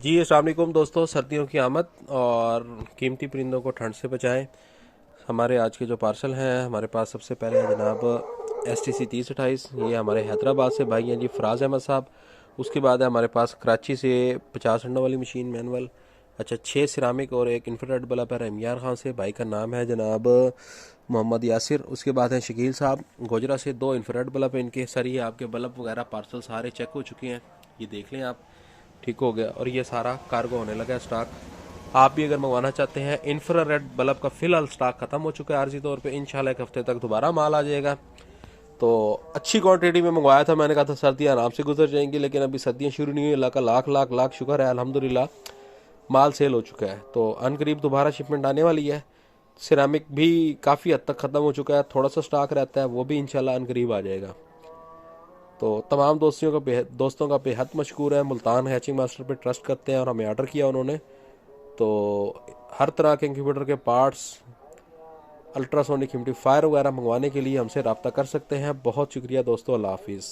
जी अस्सलाम वालेकुम दोस्तों। सर्दियों की आमद और कीमती परिंदों को ठंड से बचाएं। हमारे आज के जो पार्सल हैं, हमारे पास सबसे पहले है जनाब STC 3028। ये हमारे हैदराबाद से भाई हैं जी, फराज अहमद साहब। उसके बाद है हमारे पास कराची से 50 अंडों वाली मशीन मैनुअल। अच्छा, 6 सिरामिक और एक इंफ्रारेड बल्ब है रहमियार खान से, भाई का नाम है जनाब मोहम्मद यासिर। उसके बाद है शकील साहब गोजरा से, 2 इंफ्रारेड बल्ब इनके। सर ये आपके बल्ब वगैरह पार्सल सारे चेक हो चुके हैं, ये देख लें आप, ठीक हो गया। और ये सारा कार्गो होने लगा है स्टॉक। आप भी अगर मंगवाना चाहते हैं, इंफ्रारेड बल्ब का फिलहाल स्टॉक खत्म हो चुका है आर्जी तौर पे। इंशाल्लाह एक हफ्ते तक दोबारा माल आ जाएगा। तो अच्छी क्वांटिटी में मंगवाया था, मैंने कहा था सर्दियाँ आराम से गुजर जाएंगी, लेकिन अभी सर्दियाँ शुरू नहीं हुई। अल्लाह का लाख लाख लाख शुक्र है, अल्हम्दुलिल्लाह माल सेल हो चुका है। तो अनकरीब दोबारा शिपमेंट आने वाली है। सिरामिक भी काफ़ी हद तक ख़त्म हो चुका है, थोड़ा सा स्टॉक रहता है, वो भी इंशाल्लाह अनकरीब आ जाएगा। तो तमाम दोस्तों का बेहद मशकूर है। मुल्तान हैचिंग मास्टर पे ट्रस्ट करते हैं और हमें ऑर्डर किया उन्होंने। तो हर तरह के कंप्यूटर के पार्ट्स, अल्ट्रासोनिक ह्यूमिडिफायर वगैरह मंगवाने के लिए हमसे रब्ता कर सकते हैं। बहुत शुक्रिया दोस्तों, अल्लाह हाफिज़।